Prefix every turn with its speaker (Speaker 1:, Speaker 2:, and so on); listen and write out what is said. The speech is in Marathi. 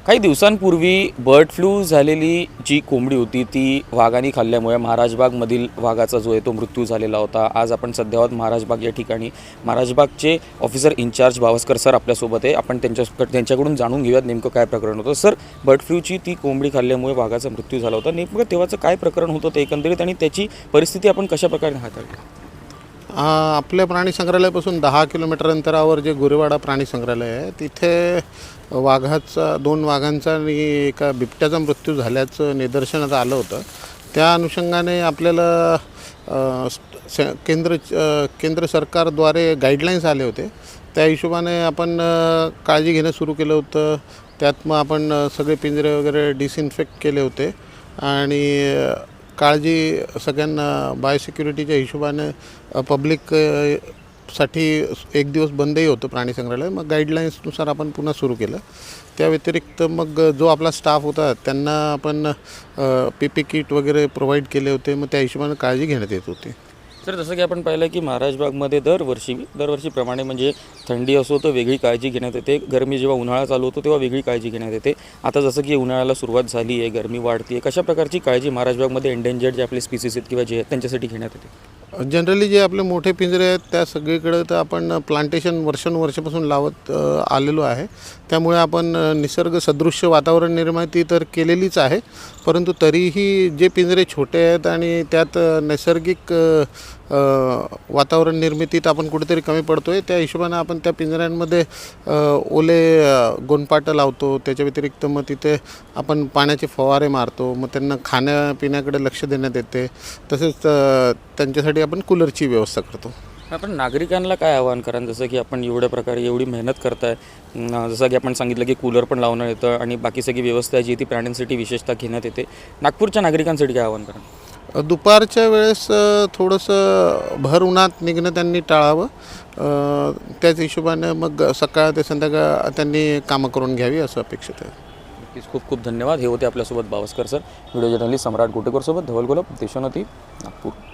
Speaker 1: काही दिवसांपूर्वी बर्ड फ्लू झालेली जी कोंबडी होती ती वाघाने खाल्ल्यामुळे महाराजबागमधील वाघाचा जो आहे तो मृत्यू झालेला होता। आज आपण सध्या आहोत महाराजबाग या ठिकाणी। महाराजबागचे ऑफिसर इंचार्ज भावस्कर सर आपल्यासोबत आहे। आपण त्यांच्याकडून जाणून घेऊयात नेमकं काय प्रकरण होतं। सर, बर्ड फ्लूची ती कोंबडी खाल्ल्यामुळे वाघाचा मृत्यू झाला होता, नेमकं तेव्हाचं काय प्रकरण होतं ते एकंदरीत आणि त्याची परिस्थिती आपण कशा प्रकारे हाताळली?
Speaker 2: आपल्या प्राणी संग्रहालयापासून 10 किलोमीटर अंतरावर जे गोरेवाडा प्राणी संग्रहालय आहे तिथे दोन वाघांचा आणि एका बिबट्याचा मृत्यू झाल्याचं निदर्शनास आलं होतं। त्या अनुषंगाने आपल्याला केंद्र सरकारद्वारे गाईडलाईन्स आले होते। त्या हिशोबाने आपण काळजी घेणं सुरू केलं होतं। त्यात मग आपण सगळे पिंजरे वगैरे डिसइन्फेक्ट केले होते आणि काळजी सगळ्यांना बायोसिक्युरिटीच्या हिशोबाने पब्लिक साठी एक दिवस बंदही होतं प्राणी संग्रहालय। मग गाईडलाईन्सनुसार आपण पुन्हा सुरू केलं। त्या व्यतिरिक्त मग जो आपला स्टाफ होता त्यांना आपण पी किट वगैरे प्रोव्हाइड केले होते। मग त्या हिशोबाने काळजी घेण्यात येत होती।
Speaker 1: सर, जसं की आपण पाहिलं की महाराजबागमध्ये दरवर्षीप्रमाणे म्हणजे थंडी असो तर वेगळी काळजी घेण्यात येते, गरमी जेव्हा उन्हाळा चालू होतो तेव्हा वेगळी काळजी घेण्यात येते। आता जसं की उन्हाळ्याला सुरुवात झाली आहे, गरमी वाढती आहे, कशा प्रकारची काळजी महाराजबागमध्ये एंडेंजर्ड जे आपले स्पीसीज आहेत किंवा जे आहेत त्यांच्यासाठी घेण्यात येते?
Speaker 2: जनरली जे आपले मोठे पिंजरे आहेत त्या सगळीकडे तर आपण प्लांटेशन वर्षानुवर्षापासून लावत आलेलो आहे। त्यामुळे आपण निसर्ग सदृश्य वातावरण निर्मिती तर केलेलीच आहे, परंतु तरीही जे पिंजरे छोटे आहेत आणि त्यात नैसर्गिक वातावरण निर्मितीत आपण कुठेतरी कमी पडतो आहे, त्या हिशोबाने आपण त्या पिंजऱ्यांमध्ये ओले गोणपाटं लावतो। त्याच्या व्यतिरिक्त मग तिथे आपण पाण्याचे फवारे मारतो। मग त्यांना खाण्यापिण्याकडे लक्ष देण्यात येते। तसेच त्यांच्यासाठी आपण कूलरची व्यवस्था करतो।
Speaker 1: आपण नागरिकांना काय आवाहन कराल, जसं की आपण एवढ्या प्रकारे एवढी मेहनत करताय, जसं की आपण सांगितलं की कूलर पण लावण्यात येतं आणि बाकी सगळी व्यवस्था जी ती प्राण्यांसाठी विशेषतः घेण्यात येते, नागपूरच्या नागरिकांसाठी काय आवाहन कराल?
Speaker 2: दुपारच्या वेळेस थोडंसं भर उन्हात निघणं त्यांनी टाळावं। त्याच हिशोबाने मग सकाळ ते संध्याकाळ त्यांनी कामं करून घ्यावी असं अपेक्षित आहे।
Speaker 1: नक्कीच, खूप खूप धन्यवाद। हे होते आपल्यासोबत भावस्कर सर। व्हिडिओ जर्नलिस्ट सम्राट गोटेकरसोबत धवल गोलप, देशोन्नती, नागपूर।